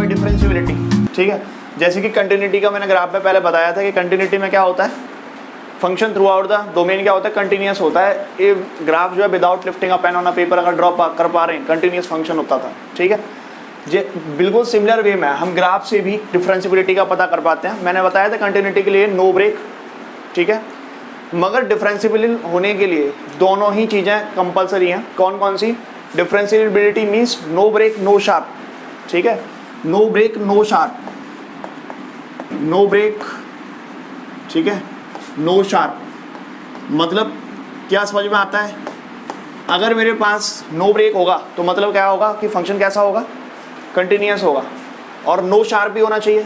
Differentiability, ठीक है। जैसे कि कंटिन्यूटी का मैंने ग्राफ में पहले बताया था कि कंटिन्यूटी में क्या होता है, function through out the domain क्या होता है, कंटिन्यूस होता है। ये ग्राफ जो है without lifting a pain on a paper अगर ड्रॉ कर पा रहे हैं, कंटिन्यूस फंक्शन होता था, ठीक है। जे बिल्कुल सिमिलर वे में हम ग्राफ से भी डिफरेंशियबिलिटी का पता कर पाते हैं। मैंने बताया था कंटिन्यूटी के लिए नो ब्रेक, ठीक है, मगर डिफरेंशियबिलिटी होने के लिए दोनों ही चीज़ें कंपलसरी हैं। कौन कौन सी? Differentiability means no break no sharp, ठीक है, no break no sharp, no break, ठीक है, नो शार्प। मतलब क्या समझ में आता है? अगर मेरे पास नो ब्रेक होगा तो मतलब क्या होगा कि फंक्शन कैसा होगा, कंटिन्यूस होगा, और नो शार्प भी होना चाहिए।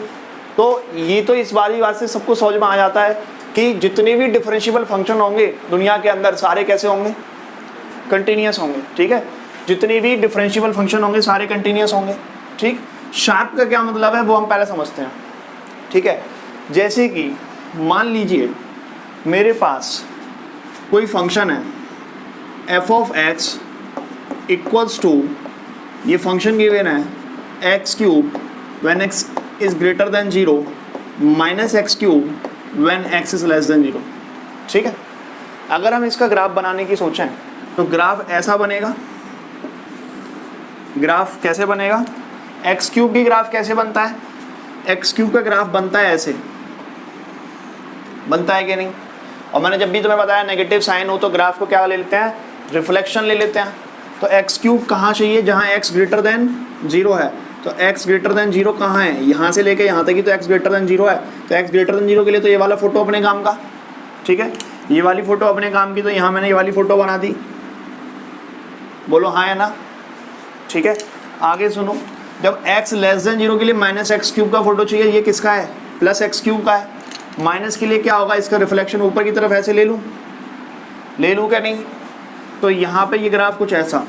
तो ये तो इस बात से सबको समझ में आ जाता है कि जितने भी डिफरेंशिएबल फंक्शन होंगे दुनिया के अंदर सारे कैसे होंगे, कंटिन्यूस होंगे, ठीक है। जितने भी डिफरेंशिएबल फंक्शन होंगे सारे कंटिन्यूस होंगे, ठीक। शार्प का क्या मतलब है वो हम पहले समझते हैं, ठीक है। जैसे कि मान लीजिए मेरे पास कोई फंक्शन है f of x equals to, ये फंक्शन गिवन है x cube when x is greater than 0 minus x cube when x is less than 0, ठीक है। अगर हम इसका ग्राफ बनाने की सोचें तो ग्राफ ऐसा बनेगा। ग्राफ कैसे बनेगा? एक्स क्यूब की ग्राफ कैसे बनता है? एक्स क्यूब का ग्राफ बनता है ऐसे, बनता है कि नहीं? और मैंने जब भी तुम्हें बताया नेगेटिव साइन हो तो ग्राफ को क्या ले लेते हैं, रिफ्लेक्शन ले लेते हैं। तो एक्स क्यूब कहाँ चाहिए? जहाँ एक्स ग्रेटर देन 0 है। तो एक्स ग्रेटर देन 0 कहाँ है? यहाँ से लेके यहाँ तक ही तो एक्स ग्रेटर देन 0 है। तो एक्स ग्रेटर देन 0 के लिए तो ये वाला फोटो अपने काम का, ठीक है, ये वाली फोटो अपने काम की। तो यहाँ मैंने ये वाली फोटो बना दी, बोलो हाँ या ना, ठीक है। आगे सुनो, जब x लेस देन 0 के लिए माइनस एक्स क्यूब का फोटो चाहिए, ये किसका है? प्लस एक्स क्यूब का है। माइनस के लिए क्या होगा? इसका रिफ्लेक्शन ऊपर की तरफ ऐसे ले लूँ क्या नहीं? तो यहाँ पे ये ग्राफ कुछ ऐसा,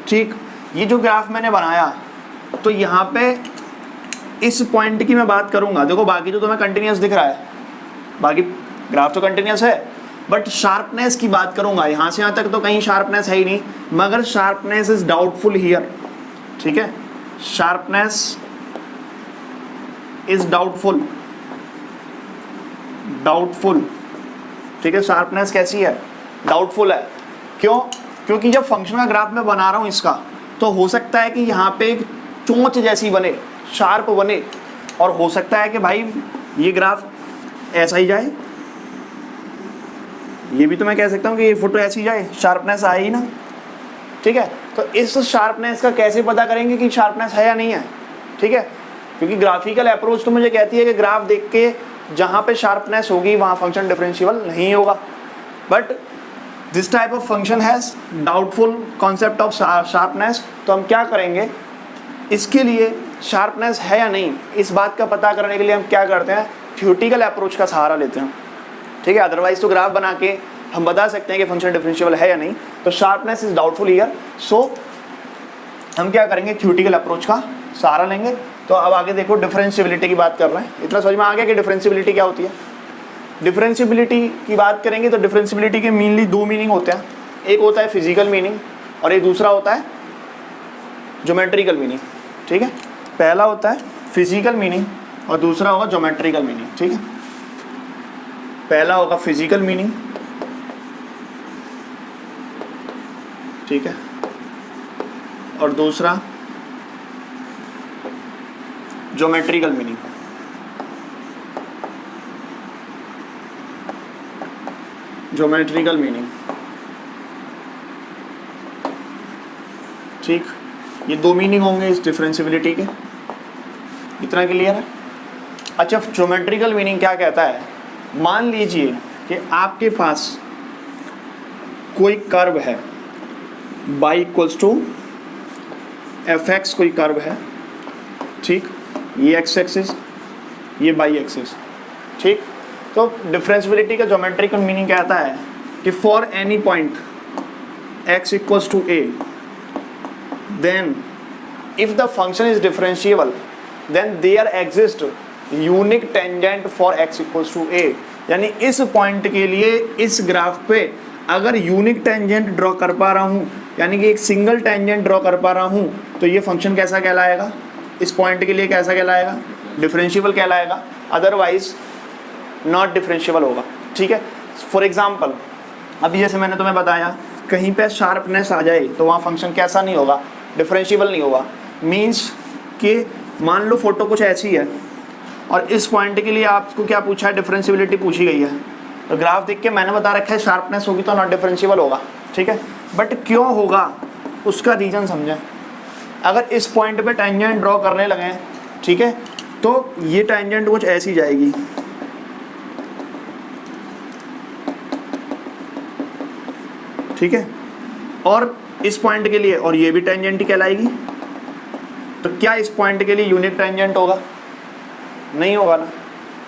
ठीक। ये जो ग्राफ मैंने बनाया तो यहाँ पे इस पॉइंट की मैं बात करूँगा। देखो बाकी तो तुम्हें कंटिन्यूस दिख रहा है, बाकी ग्राफ तो कंटिन्यूस है, बट शार्पनेस की बात करूँगा। यहाँ से यहाँ तक तो कहीं शार्पनेस है ही नहीं, मगर शार्पनेस इज डाउटफुल हियर, ठीक है। शार्पनेस इज डाउटफुल, डाउटफुल, ठीक है। शार्पनेस कैसी है? डाउटफुल है। क्यों? क्योंकि जब फंक्शन का ग्राफ मैं बना रहा हूँ इसका, तो हो सकता है कि यहाँ पे एक चोंच जैसी बने, शार्प बने, और हो सकता है कि भाई ये ग्राफ ऐसा ही जाए। ये भी तो मैं कह सकता हूँ कि ये फोटो ऐसी जाए, शार्पनेस आए ही ना, ठीक है। तो इस शार्पनेस का कैसे पता करेंगे कि शार्पनेस है या नहीं है, ठीक है। क्योंकि ग्राफिकल अप्रोच तो मुझे कहती है कि ग्राफ देख के जहाँ पे शार्पनेस होगी वहाँ फंक्शन डिफरेंशिएबल नहीं होगा। But this type of function has doubtful concept of sharpness. तो हम क्या करेंगे, इसके लिए शार्पनेस है या नहीं इस बात का पता करने के लिए हम क्या करते हैं, थ्योरेटिकल अप्रोच का सहारा लेते हैं, ठीक है। अदरवाइज तो ग्राफ बना के हम बता सकते हैं कि फंक्शन डिफरेंशिएबल है या नहीं। तो शार्पनेस इज डाउटफुल हियर, सो हम क्या करेंगे, थ्योरेटिकल अप्रोच का सहारा लेंगे। तो अब आगे देखो, डिफरेंशिएबिलिटी की बात कर रहे हैं। इतना समझ में आ गया कि डिफरेंशिएबिलिटी क्या होती है। डिफरेंशिएबिलिटी की बात करेंगे तो डिफरेंशिएबिलिटी के मेनली दो मीनिंग होते हैं। एक होता है फिजिकल मीनिंग और एक दूसरा होता है ज्योमेट्रिकल मीनिंग, ठीक है। पहला होता है फिजिकल मीनिंग और दूसरा होगा ज्योमेट्रिकल मीनिंग, ठीक है। पहला होगा फिजिकल मीनिंग, ठीक है, और दूसरा ज्योमेट्रिकल मीनिंग। ज्योमेट्रिकल मीनिंग, ठीक। ये दो मीनिंग होंगे इस डिफरेंशिएबिलिटी के। इतना क्लियर है? अच्छा, ज्योमेट्रिकल मीनिंग क्या कहता है? मान लीजिए कि आपके पास कोई कर्व है, y इक्वल्स टू fx, कोई कर्व है, ठीक। ये x एक्सिस, ये y एक्सिस, ठीक। तो डिफरेंशिएबिलिटी का ज्योमेट्रिकल मीनिंग कहता है कि for any point x equals to a, then if the function is differentiable then there exists unique tangent for x equals to a। यानी इस पॉइंट के लिए इस ग्राफ पे अगर यूनिक टेंजेंट ड्रॉ कर पा रहा हूँ, यानी कि एक सिंगल टेंजेंट ड्रॉ कर पा रहा हूँ, तो ये फंक्शन कैसा कहलाएगा, इस पॉइंट के लिए कैसा कहलाएगा, डिफरेंशिएबल कहलाएगा, अदरवाइज नॉट डिफरेंशिएबल होगा। ठीक है, फॉर एग्जाम्पल अभी जैसे मैंने तुम्हें बताया कहीं पे शार्पनेस आ जाए तो वहाँ फंक्शन कैसा नहीं होगा, डिफरेंशिएबल नहीं होगा। मीन्स कि मान लो फोटो कुछ ऐसी है और इस पॉइंट के लिए आपको क्या पूछा है, डिफरेंशिएबिलिटी पूछी गई है, तो ग्राफ देख के मैंने बता रखा है शार्पनेस होगी तो नॉट डिफरेंशिएबल होगा। ठीक है, बट क्यों होगा उसका रीज़न समझें। अगर इस पॉइंट पे टेंजेंट ड्रॉ करने लगे, ठीक है, तो ये टेंजेंट कुछ ऐसी जाएगी, ठीक है, और इस पॉइंट के लिए और ये भी टेंजेंट ही कहलाएगी, तो क्या इस पॉइंट के लिए यूनिक टेंजेंट होगा, नहीं होगा ना।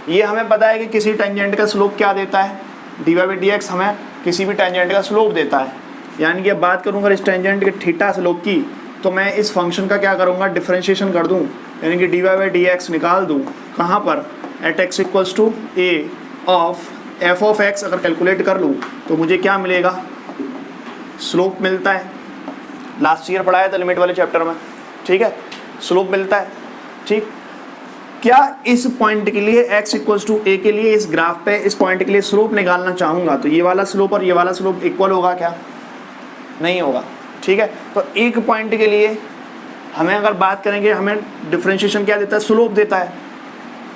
ये हमें पता है कि किसी टेंजेंट का स्लोप क्या देता है, d y by d x हमें किसी भी टेंजेंट का स्लोप देता है। यानी कि अब बात करूँगा इस टेंजेंट के थीटा स्लोप की, तो मैं इस फंक्शन का क्या करूँगा, डिफरेंशिएशन कर दूँ, यानी कि d y by d x निकाल दूँ कहाँ पर, at x equals to a of f of x. अगर कैलकुलेट कर लूँ तो मुझे क्या मिलेगा, स्लोप मिलता है, लास्ट ईयर पढ़ाया था लिमिट वाले चैप्टर में। ठीक है, स्लोप मिलता है। ठीक, क्या इस पॉइंट के लिए x इक्वल्स टू a के लिए इस ग्राफ पे इस पॉइंट के लिए स्लोप निकालना चाहूँगा तो ये वाला स्लोप और ये वाला स्लोप इक्वल होगा क्या, नहीं होगा। ठीक है, तो एक पॉइंट के लिए हमें अगर बात करेंगे, हमें डिफरेंशिएशन क्या देता है, स्लोप देता है,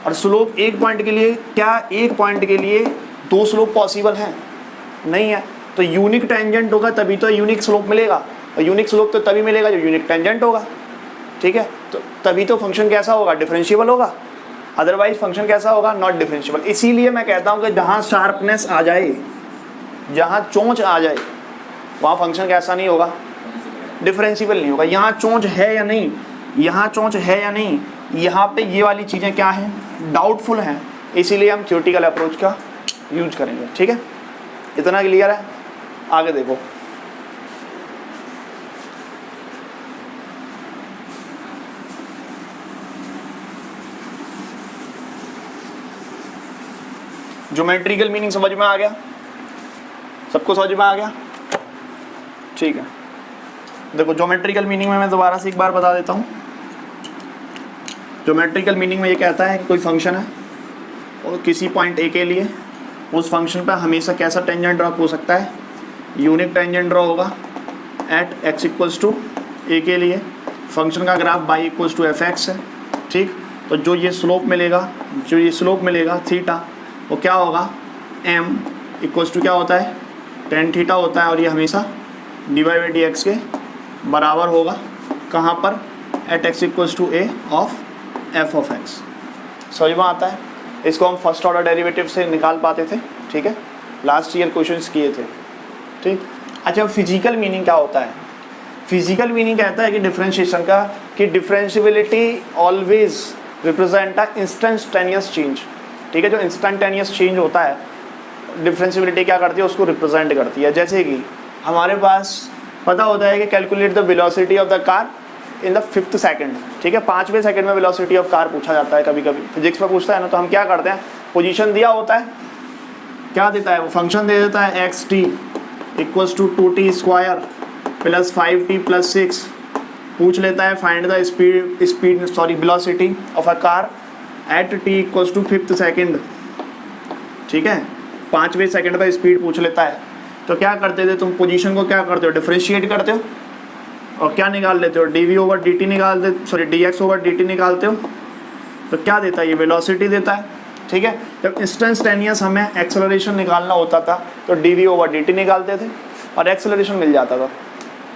और स्लोप एक पॉइंट के लिए, क्या एक पॉइंट के लिए दो स्लोप पॉसिबल हैं, नहीं है। तो यूनिक टेंजेंट होगा तभी तो यूनिक स्लोप मिलेगा, और यूनिक स्लोप तो तभी मिलेगा जब यूनिक टेंजेंट होगा। ठीक है, तो तभी तो फंक्शन कैसा होगा, डिफरेंशिएबल होगा, अदरवाइज फंक्शन कैसा होगा, नॉट डिफरेंशिएबल। इसीलिए मैं कहता हूँ कि जहाँ शार्पनेस आ जाए, जहाँ चोंच आ जाए, वहाँ फंक्शन कैसा नहीं होगा, डिफरेंशिएबल नहीं होगा। यहाँ चोंच है या नहीं, यहाँ चोंच है या नहीं, यहाँ पे ये वाली चीज़ें क्या हैं, डाउटफुल हैं, इसीलिए हम थ्योरेटिकल अप्रोच का यूज करेंगे। ठीक है, इतना क्लियर है, आगे देखो। ज्योमेट्रिकल मीनिंग समझ में आ गया, सबको समझ में आ गया। ठीक है, देखो ज्योमेट्रिकल मीनिंग में मैं दोबारा से एक बार बता देता हूँ। ज्योमेट्रिकल मीनिंग में ये कहता है कि कोई फंक्शन है और किसी पॉइंट ए के लिए उस फंक्शन पर हमेशा कैसा टेंजेंट ड्रॉ हो सकता है, यूनिक टेंजेंट ड्रॉ होगा at x equals to a के लिए। फंक्शन का graph by equals to f x है। ठीक, तो जो ये स्लोप मिलेगा थीटा, वो क्या होगा, m इक्वल्स टू क्या होता है, टेन थीटा होता है, और ये हमेशा d y by d x के बराबर होगा, कहाँ पर, at x equals to a of f of x. समझ में आता है, इसको हम फर्स्ट ऑर्डर डेरिवेटिव से निकाल पाते थे। ठीक है, लास्ट ईयर क्वेश्चंस किए थे। ठीक, अच्छा फिजिकल मीनिंग क्या होता है, फिजिकल मीनिंग कहता है कि डिफरेंशिएशन का, कि differentiability always represent a instantaneous change. ठीक है, जो इंस्टेंटेनियस चेंज होता है, डिफरेंशिएबिलिटी क्या करती है, उसको रिप्रेजेंट करती है। जैसे कि हमारे पास पता होता है कि calculate the velocity of the car in the 5th second. ठीक है, 5वें सेकंड में वेलोसिटी ऑफ कार पूछा जाता है, कभी कभी फिजिक्स में पूछता है ना, तो हम क्या करते हैं, पोजीशन दिया होता है, क्या देता है वो, फंक्शन दे देता है x t equals to 2t square plus 5t plus 6, पूछ लेता है find the velocity of a car at t equals to 5th second. ठीक है, 5वें सेकंड पर स्पीड पूछ लेता है, तो क्या करते थे तुम, पोजीशन को क्या करते हो, डिफरेंशिएट करते हो, और क्या निकाल लेते हो, D we over D T निकालते, sorry D X over D T निकालते हो, तो क्या देता है, ये वेलोसिटी देता है। ठीक है, जब इंस्टेंटेनियस हमें एक्सेलरेशन निकालना होता था तो d we over D T निकालते थे और एक्सेलरेशन मिल जाता था।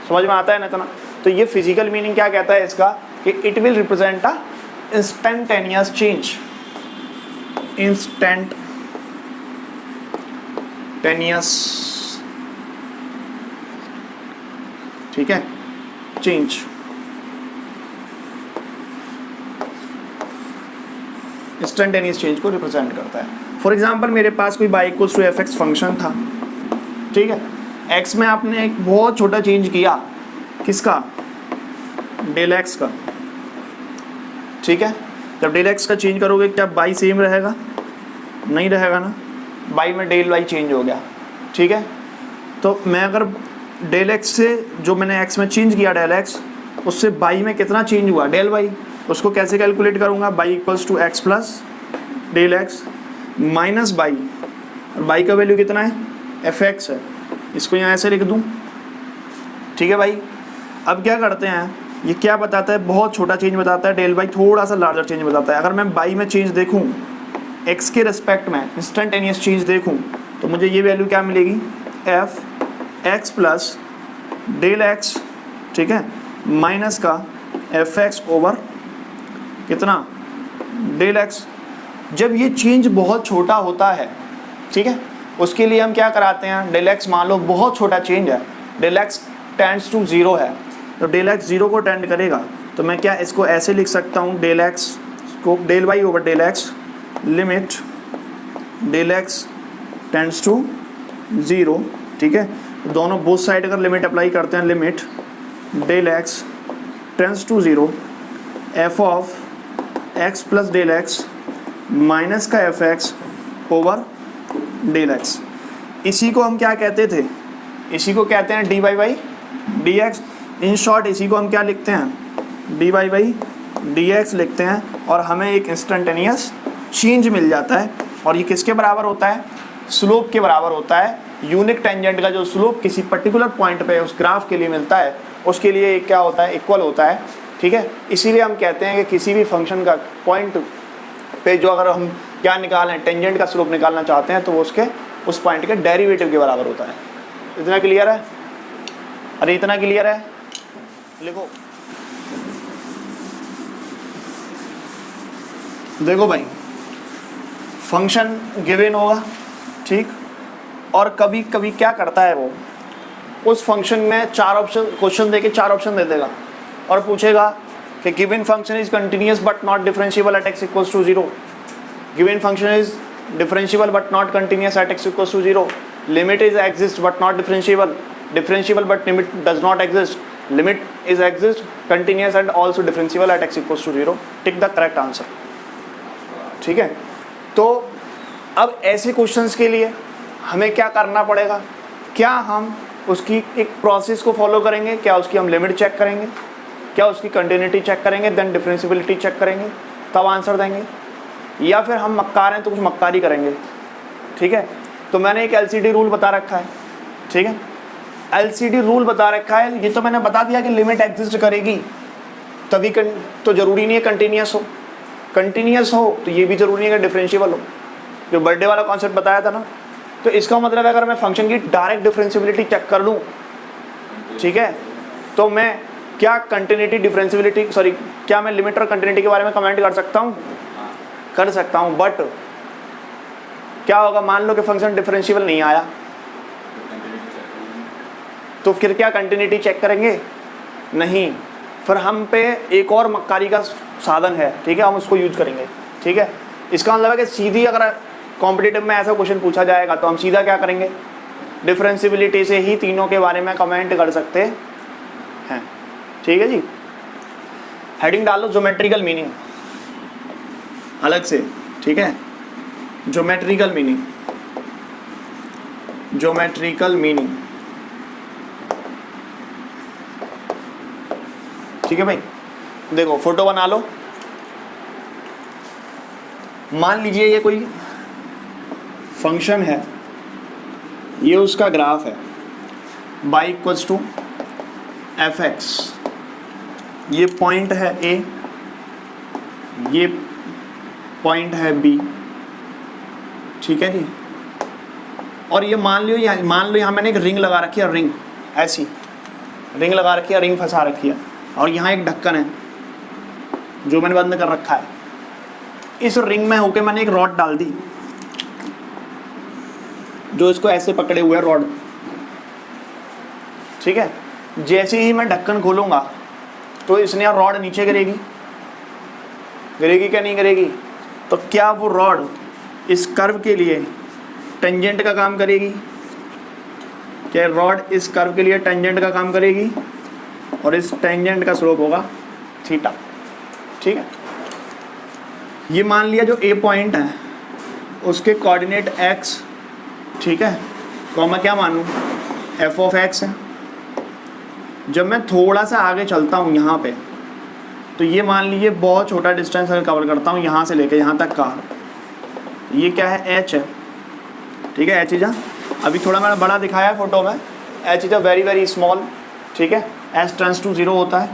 समझ में आता है ना इतना। तो ये फिजिकल मीनिंग क्या कहता है इसका, कि it will represent a instantaneous change, instantaneous, ठीक है, चेंज, इंस्टेंटेनियस चेंज को रिप्रेजेंट करता है। फॉर एग्जांपल मेरे पास कोई by equals to f x function था। ठीक है, एक्स में आपने एक बहुत छोटा चेंज किया, किसका, डेल एक्स का, ठीक है। जब डेल एक्स का चेंज करोगे क्या बाई सेम रहेगा? नहीं रहेगा ना, बाई में डेल वाई चेंज हो गया, ठीक है। तो मैं अगर डेल एक्स से जो मैंने एक्स में चेंज किया डेल एक्स, उससे बाई में कितना चेंज हुआ डेल वाई, उसको कैसे कैलकुलेट करूँगा? By equals to x plus del x minus by, और बाई का वैल्यू कितना है? एफ एक्स है, इसको यहाँ ऐसे लिख दूँ, ठीक है भाई। अब क्या करते हैं, ये क्या बताता है? बहुत छोटा चेंज बताता है, डेल बाई थोड़ा सा लार्जर चेंज बताता है। अगर मैं बाई में चेंज देखूँ एक्स के रिस्पेक्ट में, इंस्टेंटेनियस चेंज देखूँ, तो मुझे ये वैल्यू क्या मिलेगी? F x plus del x, ठीक है, माइनस का एफ एक्स ओवर कितना? Del x. जब ये चेंज बहुत छोटा होता है, ठीक है, उसके लिए हम क्या कराते हैं? डेल एक्स मान लो बहुत छोटा चेंज है, डेल एक्स टेंड्स टू 0 है, तो डेल एक्स 0 को टेंड करेगा, तो मैं क्या इसको ऐसे लिख सकता हूँ? डेल एक्स को del Y over del X limit del X tends to 0, ठीक है। दोनों बोथ साइड अगर लिमिट अप्लाई करते हैं, limit del X tends to 0 F of X plus del x minus का F x over del X. इसी को हम क्या कहते थे? इसी को कहते हैं d y by d x. In short इसी को हम क्या लिखते हैं? D y by d x लिखते हैं, और हमें एक इंस्टेंटेनियस चेंज मिल जाता है। और ये किसके बराबर होता है? स्लोप के बराबर होता है। यूनिक टेंजेंट का जो स्लोप किसी पर्टिकुलर पॉइंट पे उस ग्राफ के लिए मिलता है, उसके लिए क्या होता है? इक्वल होता है, ठीक है। इसीलिए हम कहते हैं कि किसी भी फंक्शन का पॉइंट पे जो अगर हम क्या निकालें, टेंजेंट का स्लोप निकालना चाहते हैं, तो वो उसके उस पॉइंट के डेरिवेटिव के बराबर होता है। इतना क्लियर है? अरे इतना क्लियर है? लिखो। देखो भाई, फंक्शन गिवन होगा, ठीक, और कभी कभी क्या करता है वो, उस फंक्शन में 4 ऑप्शन क्वेश्चन देके 4 ऑप्शन दे देगा और पूछेगा कि given function is continuous but not differentiable at x equals to 0, given function is differentiable but not continuous at x equals to 0, limit is exist but not differentiable, differentiable but limit does not exist, limit is exist, continuous and also differentiable at x equals to 0, tick the correct answer, ठीक है। तो अब ऐसे questions के लिए हमें क्या करना पड़ेगा? क्या हम उसकी एक प्रोसेस को फॉलो करेंगे? क्या उसकी हम लिमिट चेक करेंगे? क्या उसकी कंटिन्यूटी चेक करेंगे? देन डिफरेंशिएबिलिटी चेक करेंगे, तब आंसर देंगे? या फिर हम मक्कार हैं तो कुछ मक्कारी करेंगे, ठीक है। तो मैंने एक एलसीडी रूल बता रखा है, ठीक है। एलसीडी रूल बता रखा है, ये तो मैंने बता दिया कि लिमिट एग्जिस्ट करेगी तभी तो ज़रूरी नहीं है कंटिन्यूअस हो, कंटिन्यूअस हो तो ये भी ज़रूरी नहीं है कि डिफरेंशिएबल हो, जो बर्थडे वाला कॉन्सेप्ट बताया था ना। तो इसका मतलब है अगर मैं फंक्शन की डायरेक्ट डिफरेंशिएबिलिटी चेक कर लूँ, ठीक है, तो मैं क्या कंटिन्यूटी डिफरेंशिएबिलिटी क्या मैं लिमिट और कंटिन्यूटी के बारे में कमेंट कर सकता हूँ? कर सकता हूँ, बट क्या होगा? मान लो कि फंक्शन डिफरेंशिएबल नहीं आया, तो फिर क्या कंटिन्यूटी चेक करेंगे? नहीं। फिर हम पे एक और मक्कारी का साधन है, ठीक है, हम उसको यूज करेंगे, ठीक है। इसका मतलब है कि सीधी अगर कॉम्पिटिटिव में ऐसा क्वेश्चन पूछा जाएगा तो हम सीधा क्या करेंगे? डिफरेंशिएबिलिटी से ही तीनों के बारे में कमेंट कर सकते हैं, ठीक है जी। हेडिंग डालो ज्योमेट्रिकल मीनिंग अलग से, ठीक है, ज्योमेट्रिकल मीनिंग, ज्योमेट्रिकल मीनिंग, ठीक है भाई। देखो फोटो बना लो, मान लीजिए ये कोई फंक्शन है, ये उसका ग्राफ है, y equals to f x, ये पॉइंट है A, ये पॉइंट है B, ठीक है जी। और ये मान लो यहाँ मैंने एक रिंग लगा रखी है, रिंग ऐसी रिंग लगा रखी है, रिंग फंसा रखी है, और यहाँ एक ढक्कन है जो मैंने बंद कर रखा है। इस रिंग में होके मैंने एक रॉड डाल दी जो इसको ऐसे पकड़े हुए है रॉड, ठीक है। जैसे ही मैं ढक्कन खोलूंगा तो इसने रॉड नीचे गिरेगी, गिरेगी क्या नहीं गिरेगी? तो क्या वो रॉड इस कर्व के लिए टेंजेंट का काम करेगी? क्या रॉड इस कर्व के लिए टेंजेंट का काम करेगी? और इस टेंजेंट का स्लोप होगा थीटा। ठीक है, ये मान लिया जो ए पॉइंट है उसके कोऑर्डिनेट एक्स, ठीक है, कॉमा क्या मानूँ, एफ ऑफ एक्स है। जब मैं थोड़ा सा आगे चलता हूँ यहाँ पे, तो ये मान लीजिए बहुत छोटा डिस्टेंस अगर कवर करता हूँ यहाँ से लेके यहाँ तक का, ये क्या है, एच है। ठीक है, एच इज अभी थोड़ा मैंने बड़ा दिखाया है फोटो में, H is a very very small. ठीक है, एच टेंड्स टू 0 होता है।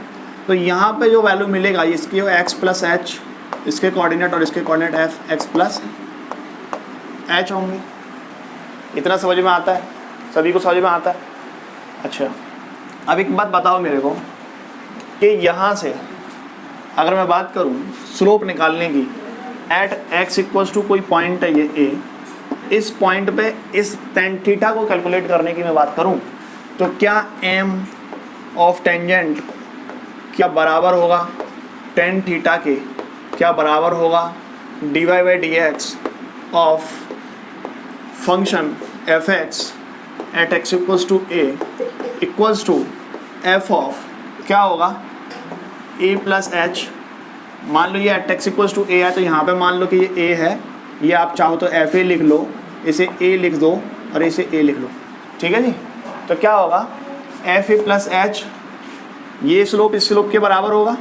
तो यहाँ पे जो वैल्यू मिलेगा इसकी वो एक्स प्लस एच, इसके कोऑर्डिनेट और इसके coordinate F x plus H होंगे। इतना समझ में आता है, सभी को समझ में आता है। अच्छा, अब एक बात बताओ मेरे को कि यहाँ से अगर मैं बात करूँ स्लोप निकालने की, एट एक्स इक्वल्स टू कोई पॉइंट है ये ए, इस पॉइंट पे इस टेन थीटा को कैलकुलेट करने की मैं बात करूँ तो क्या एम ऑफ टेंजेंट क्या बराबर होगा टेन थीटा के, क्या बराबर होगा d y by d x of function f x at x equals to a equals to f of क्या होगा ए प्लस एच। मान लो ये at x equals to a है तो यहाँ पे मान लो कि ये ए है, ये आप चाहो तो एफ ए लिख लो, इसे ए लिख दो और इसे ए लिख लो। ठीक है जी, तो क्या होगा एफ ए प्लस एच, ये स्लोप इस स्लोप के बराबर होगा।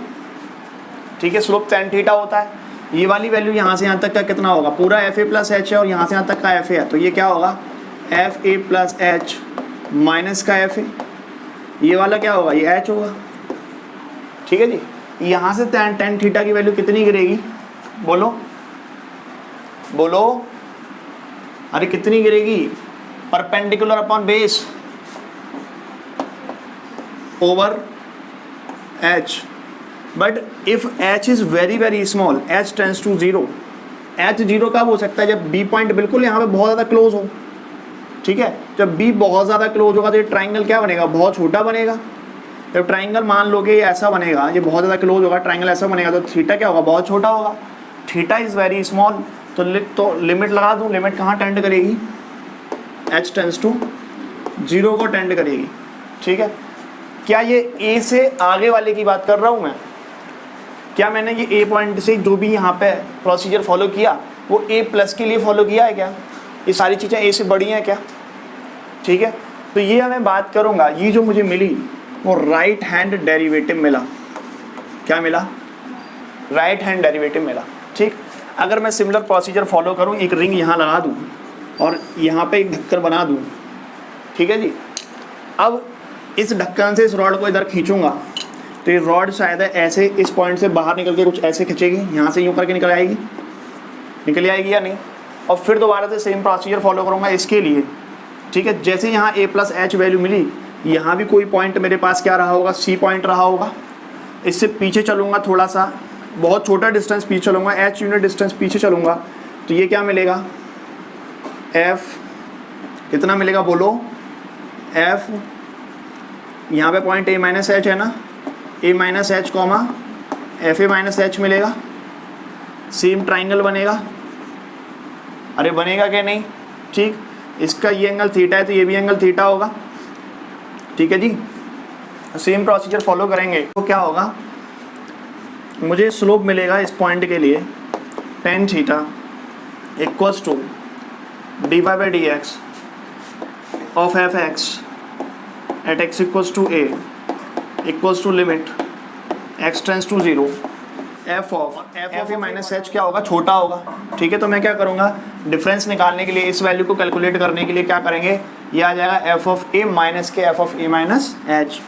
ठीक है, स्लोप टेन थीटा होता है। ये वाली वैल्यू यहाँ से यहाँ तक का कितना होगा, पूरा एफ ए प्लस एच है और यहाँ से यहाँ तक का एफ ए है, तो ये क्या होगा F A plus h minus का एफ ए, ये वाला क्या होगा, ये एच होगा। ठीक है जी, यहाँ से टेन थीटा की वैल्यू कितनी गिरेगी, बोलो बोलो, अरे कितनी गिरेगी, perpendicular upon base over h. But if h is very very small, h tends to 0, h 0 कब हो सकता है, जब बी पॉइंट बिल्कुल यहाँ पे बहुत ज़्यादा क्लोज हो। ठीक है, जब बी बहुत ज़्यादा क्लोज होगा तो ये ट्राइंगल क्या बनेगा, बहुत छोटा बनेगा। जब ट्राइंगल मान लो कि ऐसा बनेगा, ये बहुत ज़्यादा क्लोज होगा, ट्राइंगल ऐसा बनेगा, तो थीटा क्या होगा, बहुत छोटा होगा। थीटा इज़ वेरी स्मॉल, तो लिमिट लगा दूँ, लिमिट कहाँ टेंड करेगी, एच टेंड्स टू 0 को टेंड करेगी। ठीक है, क्या ये ए से आगे वाले की बात कर रहा हूँ मैं, क्या मैंने ये ए पॉइंट से जो भी यहाँ पे प्रोसीजर फॉलो किया वो ए प्लस के लिए फॉलो किया है क्या, ये सारी चीज़ें ए से बड़ी हैं क्या। ठीक है, तो ये मैं बात करूँगा, ये जो मुझे मिली वो राइट हैंड डेरिवेटिव मिला। क्या मिला, राइट हैंड डेरिवेटिव मिला। ठीक, अगर मैं सिमिलर प्रोसीजर फॉलो करूँ, एक रिंग यहाँ लगा दूँ और यहाँ पे एक ढक्कन बना दूँ। ठीक है जी, अब इस ढक्कन से इस रॉड को इधर खींचूंगा तो ये रॉड शायद ऐसे इस पॉइंट से बाहर निकल के कुछ ऐसे खींचेगी, यहाँ से यूँ करके निकल आएगी, निकल आएगी या नहीं। और फिर दोबारा से सेम प्रोसीजर फॉलो करूँगा इसके लिए। ठीक है, जैसे यहाँ ए प्लस एच वैल्यू मिली, यहाँ भी कोई पॉइंट मेरे पास क्या रहा होगा, सी पॉइंट रहा होगा। इससे पीछे चलूँगा थोड़ा सा, बहुत छोटा डिस्टेंस पीछे चलूँगा, एच यूनिट डिस्टेंस पीछे चलूँगा, तो ये क्या मिलेगा, एफ कितना मिलेगा बोलो, एफ यहाँ पे पॉइंट ए माइनस एच है ना, A minus H comma F A minus H मिलेगा। सेम ट्राइंगल बनेगा, अरे बनेगा क्या नहीं। ठीक, इसका ये एंगल थीटा है तो ये भी एंगल थीटा होगा। ठीक है जी, सेम प्रोसीजर फॉलो करेंगे तो क्या होगा, मुझे स्लोप मिलेगा इस पॉइंट के लिए tan theta equals to d y by d x of f x at x equals to a equals to limit x tends to 0 F of a minus h क्या होगा, छोटा होगा। ठीक है, तो मैं क्या करूँगा, डिफरेंस निकालने के लिए, इस वैल्यू को कैलकुलेट करने के लिए क्या करेंगे, ये आ जाएगा एफ ऑफ ए माइनस के F of a minus H,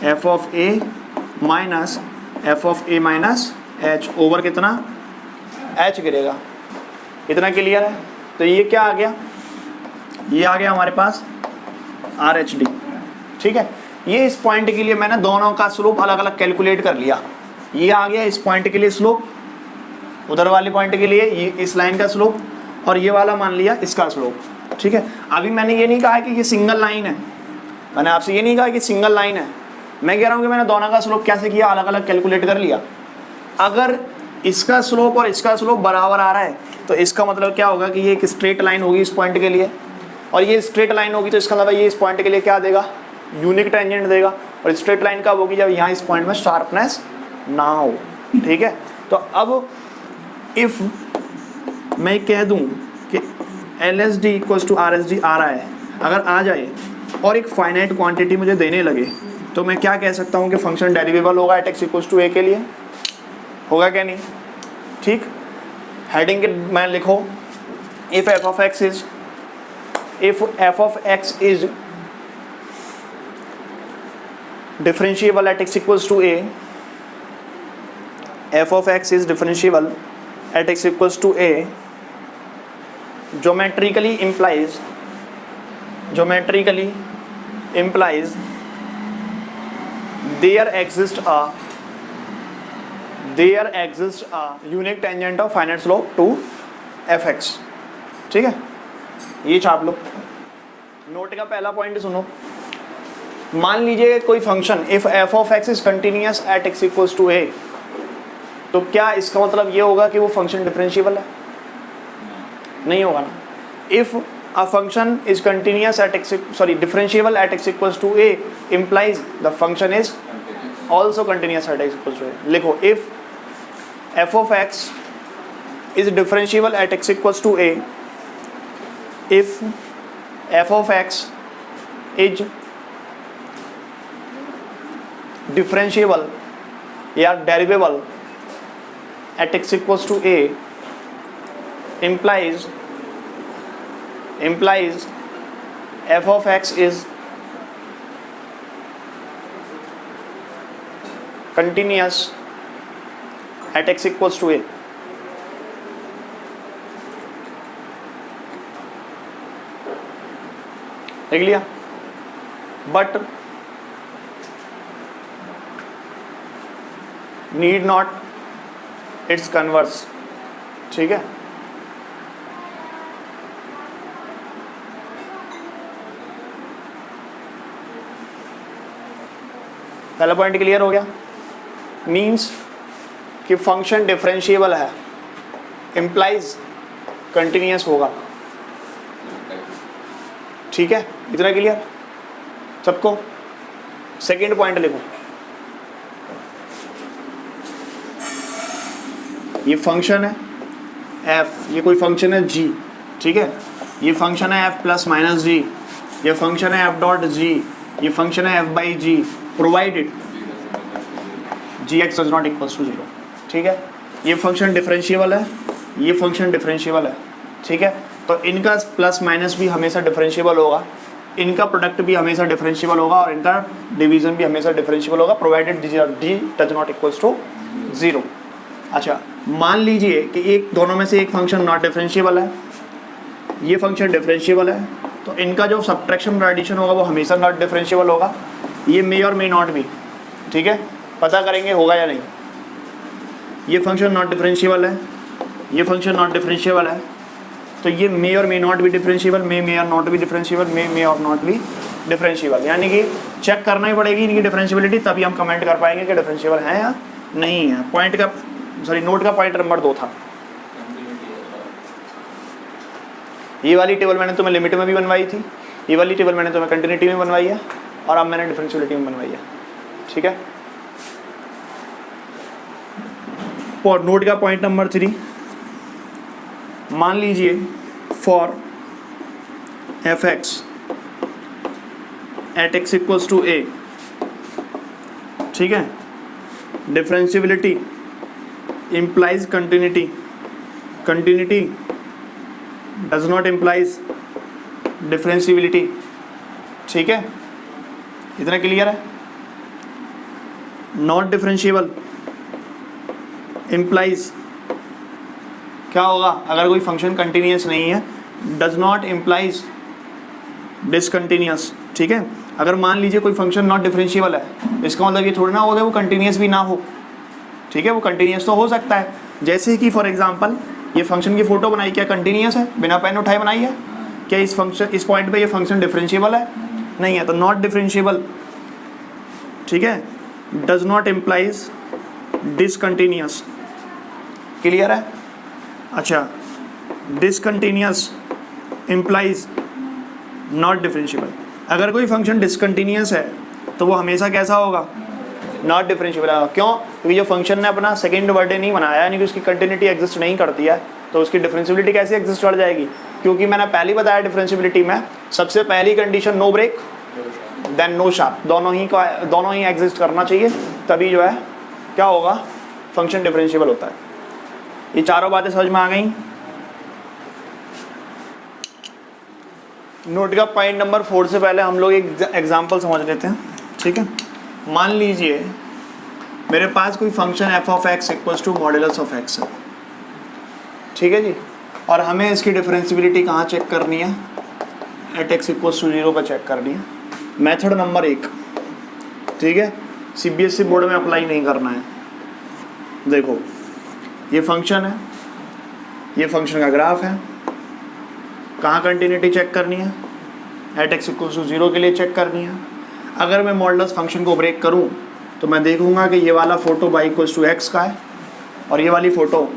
F of a minus F of a minus H over कितना, एच गिरेगा। इतना क्लियर है। तो ये क्या आ गया, ये आ गया हमारे पास आर एच डी। ठीक है, ये इस पॉइंट के लिए मैंने दोनों का स्लोप अलग अलग कैलकुलेट कर लिया। ये आ गया इस पॉइंट के लिए स्लोप, उधर वाले पॉइंट के लिए ये इस लाइन का स्लोप, और ये वाला मान लिया इसका स्लोप। ठीक है, अभी मैंने ये नहीं कहा कि ये सिंगल लाइन है, मैंने आपसे ये नहीं कहा कि सिंगल लाइन है, मैं कह रहा हूँ कि मैंने दोनों का स्लोप कैसे किया, अलग अलग कैलकुलेट कर लिया। अगर इसका स्लोप और इसका स्लोप बराबर आ रहा है तो इसका मतलब क्या होगा कि ये एक स्ट्रेट लाइन होगी इस पॉइंट के लिए, और ये स्ट्रेट लाइन होगी तो इसका मतलब ये इस पॉइंट के लिए क्या देगा, यूनिक टेंजेंट देगा। और स्ट्रेट लाइन कब होगी, जब यहाँ इस पॉइंट में शार्पनेस ना हो, ठीक है। तो अब इफ मैं कह दूं कि LSD इक्वल्स टू RSD आ रहा है, अगर आ जाए और एक फाइनाइट क्वांटिटी मुझे देने लगे, तो मैं क्या कह सकता हूँ कि फंक्शन डेरिवेबल होगा at x equals to a के लिए, होगा क्या नहीं, ठीक। हेडिंग के मैं लिखो, if f of x is differentiable at x equals to a, f of x is differentiable at x equals to a, geometrically implies there exists a unique tangent of finite slope to fx, ठीक है। ये छाप लो। Note का पहला point सुनो, मान लीजिए कोई function if f of x is continuous at x equals to a, तो क्या इसका मतलब ये होगा कि वो फंक्शन डिफरेंशिएबल है? नहीं होगा ना। If a function is continuous at x, differentiable at x equals to a implies the function is also continuous at x equals to a. लिखो, if f of x is differentiable at x equals to a, if f of x is differentiable या derivable at x equals to a, implies f of x is continuous at x equals to a. देख लिया। But need not it's converse, ठीक है। पहला point clear हो गया, means कि function differentiable है, इम्प्लाइज कंटिन्यूअस होगा, ठीक है। इतना क्लियर सबको। सेकेंड पॉइंट लिखो, ये फंक्शन है f, ये कोई फंक्शन है g, ठीक है। ये फंक्शन है f प्लस माइनस g, ये फंक्शन है f डॉट g, ये फंक्शन है f by g, provided gx does not equals to 0, ठीक है। ये फंक्शन डिफरेंशिएबल है, ये फंक्शन डिफरेंशिएबल है, ठीक है। तो इनका प्लस माइनस भी हमेशा डिफरेंशिएबल होगा, इनका प्रोडक्ट भी हमेशा डिफरेंशिएबल होगा और इनका डिवीजन भी हमेशा डिफरेंशिएबल होगा, provided d does not equals to 0। अच्छा, मान लीजिए कि एक दोनों में से एक फंक्शन नॉट डिफरेंशिएबल है, ये फंक्शन डिफरेंशिएबल है, तो इनका जो सब्ट्रैक्शन और एडिशन होगा वो हमेशा नॉट डिफरेंशिएबल होगा। ये मे और मे नॉट भी, ठीक है, पता करेंगे होगा या नहीं। ये फंक्शन नॉट डिफरेंशिएबल है, ये फंक्शन नॉट डिफरेंशिएबल है, तो ये मे और मे नॉट भी डिफरेंशिएबल, मे और नॉट भी डिफरेंशिएबल, मे और नॉट भी डिफरेंशिएबल। यानी कि चेक करना ही पड़ेगी इनकी डिफरेंशिएबिलिटी, तभी हम कमेंट कर पाएंगे कि डिफरेंशिएबल है या नहीं है। पॉइंट का नोट का पॉइंट नंबर 2 था। ये वाली टेबल मैंने तुम्हें लिमिट में भी बनवाई थी, ये वाली टेबल मैंने तुम्हें कंटिन्यूटी में बनवाई है, और अब मैंने डिफरेंशिएबिलिटी में बनवाई है, ठीक है। और नोट का पॉइंट नंबर 3, मान लीजिए for fx at x equals to a, ठीक है, differentiability implies continuity, continuity does not implies differentiability, ठीक है। इतना क्लियर है। नॉट डिफरेंशिएबल implies क्या होगा, अगर कोई फंक्शन कंटिन्यूअस नहीं है, डज नॉट implies डिसकंटिन्यूअस, ठीक है। अगर मान लीजिए कोई फंक्शन नॉट डिफरेंशिएबल है, इसका मतलब ये थोड़ा ना होगा वो कंटिन्यूअस भी ना हो, ठीक है। वो कंटिन्यूअस तो हो सकता है, जैसे कि फॉर एग्जांपल ये फंक्शन की फोटो बनाई, क्या कंटिन्यूअस है, बिना पेन उठाए बनाई है? क्या इस फंक्शन, इस पॉइंट पे ये फंक्शन डिफरेंशिएबल है? नहीं है, तो नॉट डिफरेंशिएबल, ठीक है। Does not implies discontinuous, clear है। अच्छा, डिसकंटिन्यूअस इम्प्लाइज नॉट डिफरेंशिएबल। अगर कोई फंक्शन डिसकंटिन्यूअस है तो वो हमेशा कैसा होगा, नॉट डिफरेंशिएबल आएगा। क्यों? क्योंकि जो फंक्शन ने अपना सेकेंड वर्डे नहीं बनाया, यानी कि उसकी कंटिन्यूटी एग्जिस्ट नहीं करती है, तो उसकी डिफरेंशिएबिलिटी कैसे एग्जिस्ट कर जाएगी? क्योंकि मैंने पहले बताया डिफरेंशिएबिलिटी में सबसे पहली condition no break then no sharp, दोनों ही एग्जिस्ट करना चाहिए, तभी जो है क्या होगा, फंक्शन डिफरेंशिएबल होता है। ये चारों बातें समझ में आ गई। नोट का पॉइंट नंबर 4 से पहले हम लोग एक एग्जांपल समझ लेते हैं, ठीक है। मान लीजिए मेरे पास कोई function f of x equals to modulus of x है, ठीक है जी, और हमें इसकी डिफरेंशिएबिलिटी कहाँ चेक करनी है, एट एक्स इक्वल्स टू 0 पर चेक करनी है। मेथड नंबर 1, ठीक है, सीबीएसई बोर्ड में अप्लाई नहीं करना है। देखो ये फंक्शन है, ये फंक्शन का ग्राफ है, कहाँ कंटिन्यूटी चेक करनी है, एट एक्स इक्वल्स टू 0 के लिए चेक करनी है। अगर मैं मॉडुलस फंक्शन को ब्रेक करूँ तो मैं देखूंगा कि ये वाला photo y equals to x का है और ये वाली फ़ोटो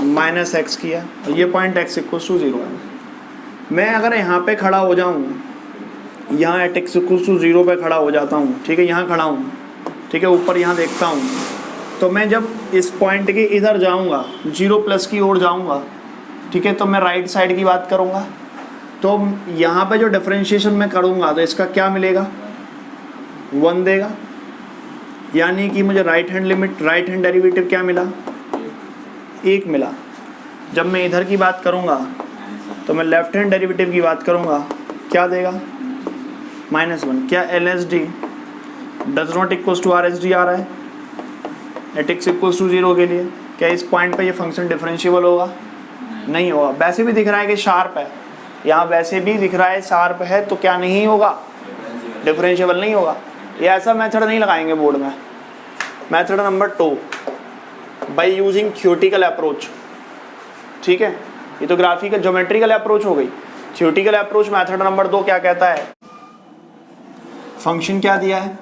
माइनस एक्स की है और ये पॉइंट x इक्वल्स टू 0 है। मैं अगर यहाँ पे खड़ा हो जाऊँ, यहाँ एट एक्स इक्वल्स टू 0 पे खड़ा हो जाता हूँ, ठीक है, यहाँ खड़ा हूँ, ठीक है, ऊपर यहाँ देखता हूँ, तो मैं जब इस पॉइंट के इधर जाऊँगा 0 प्लस की ओर जाऊँगा, ठीक है, तो मैं राइट साइड की बात करूँगा, तो यहाँ पे जो डिफरेंशिएशन मैं करूँगा तो इसका क्या मिलेगा, 1 देगा, यानी कि मुझे राइट हैंड डेरिवेटिव क्या मिला, 1 मिला। जब मैं इधर की बात करूँगा तो मैं लेफ्ट हैंड डेरिवेटिव की बात करूँगा, क्या देगा, -1। क्या LSD does not equals to RSD आ रहा है एट एक्स इक्वल्स टू 0 के लिए? क्या इस पॉइंट पे ये फंक्शन डिफरेंशिएबल होगा? नहीं होगा। वैसे भी दिख रहा है कि शार्प है, यहाँ वैसे भी दिख रहा है शार्प है, तो क्या नहीं होगा, डिफरेंशिएबल नहीं होगा। ये ऐसा मेथड नहीं लगाएंगे बोर्ड में। Method number 2, by using theoretical approach, ठीक है, ये तो ग्राफिकल ज्योमेट्रिकल अप्रोच हो गई। थ्योरेटिकल अप्रोच मेथड नंबर 2 क्या कहता है, फंक्शन क्या दिया है,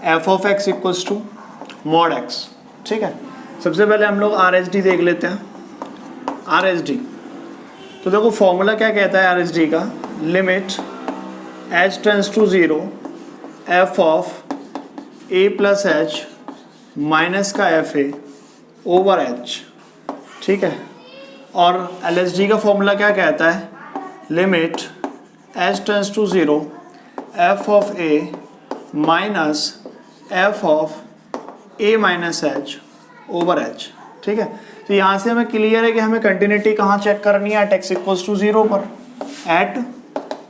f of x equals to mod x, ठीक है। सबसे पहले हम लोग RSD देख लेते हैं। RSD तो देखो फॉर्मूला क्या कहता है RSD का, limit h tends to 0 f of a plus h minus का fa ओवर h, ठीक है। और LSD का फॉर्मूला क्या कहता है, limit h tends to 0 f of a minus f of a minus h over h, ठीक है। तो यहाँ से हमें क्लियर है कि हमें कंटिन्यूटी कहाँ चेक करनी है, एट एक्स इक्वल्स टू 0 पर, एट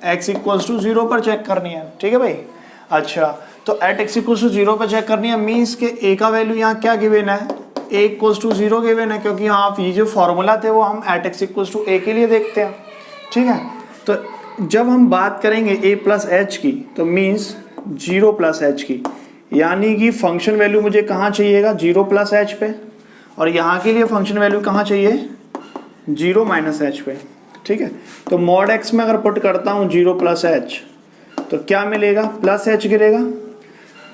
एक्स इक्वल्स टू 0 पर चेक करनी है, ठीक है भाई। अच्छा, तो एट एक्स इक्वल्स टू 0 पर चेक करनी है, मीन्स के ए का वैल्यू यहाँ क्या गिवन है, ए इक्वल्स टू 0 गिवन है, क्योंकि यहाँ ये जो फॉर्मूला थे वो हम eight x equals to a के लिए देखते हैं, ठीक है। तो जब हम बात करेंगे ए प्लस एच की, तो मीन्स 0 प्लस एच की, यानी कि फंक्शन वैल्यू मुझे कहाँ चाहिएगा, 0 प्लस एच पे, और यहाँ के लिए फंक्शन वैल्यू कहाँ चाहिए, 0 माइनस एच पे, ठीक है। तो मॉड एक्स में अगर पुट करता हूँ 0 प्लस एच, तो क्या मिलेगा, प्लस एच गिरेगा।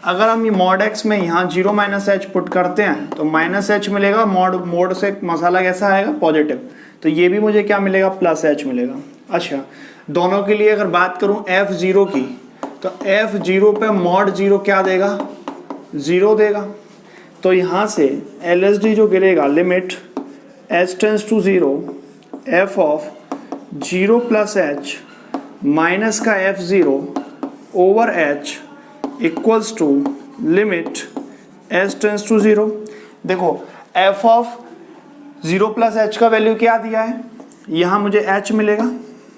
अगर हम ये मॉड एक्स में यहाँ 0 माइनस एच पुट करते हैं तो माइनस एच मिलेगा, मोड से मसाला कैसा आएगा, पॉजिटिव, तो ये भी मुझे क्या मिलेगा, प्लस एच मिलेगा। अच्छा, दोनों के लिए अगर बात करूँ F0 की, तो F0 पे मॉड 0 क्या देगा, 0 देगा। तो यहाँ से LSD जो गिरेगा, limit h tends to 0 f of 0 plus h minus का F0 over h equals to limit h tends to 0। देखो f ऑफ 0 प्लस एच का वैल्यू क्या दिया है, यहाँ मुझे h मिलेगा,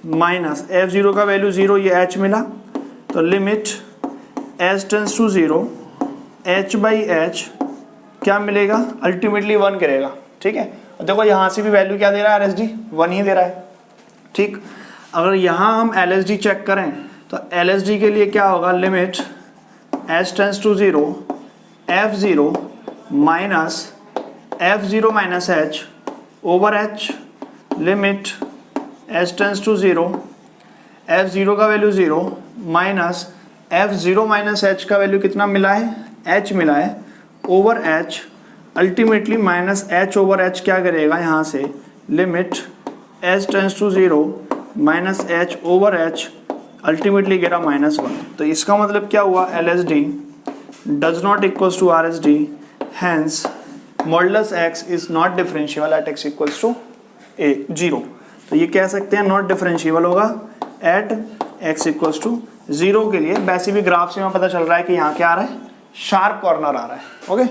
माइनस F0 का वैल्यू 0, ये h मिला, तो limit h tends to 0 h by h क्या मिलेगा, अल्टीमेटली 1 करेगा, ठीक है। और देखो यहाँ से भी वैल्यू क्या दे रहा है, RSD 1 ही दे रहा है, ठीक। अगर यहाँ हम LSD चेक करें तो LSD के लिए क्या होगा, limit h tends to 0 F0 minus F0 minus h over h, limit h tends to 0 F0 का value 0 minus F0 minus h का वैल्यू कितना मिला है, h मिला है, over h, ultimately minus h over h क्या करेगा, यहाँ से limit h tends to 0 minus h over h, ultimately गिरा -1। तो इसका मतलब क्या हुआ, LSD does not equals to RSD, hence modulus x is not differentiable at x equals to 0। तो ये कह सकते हैं नॉट डिफरेंशिएबल होगा एट x इक्वल्स टू 0 के लिए। वैसे भी ग्राफ से हमें पता चल रहा है कि यहाँ क्या आ रहा है, शार्प कॉर्नर आ रहा है। ओके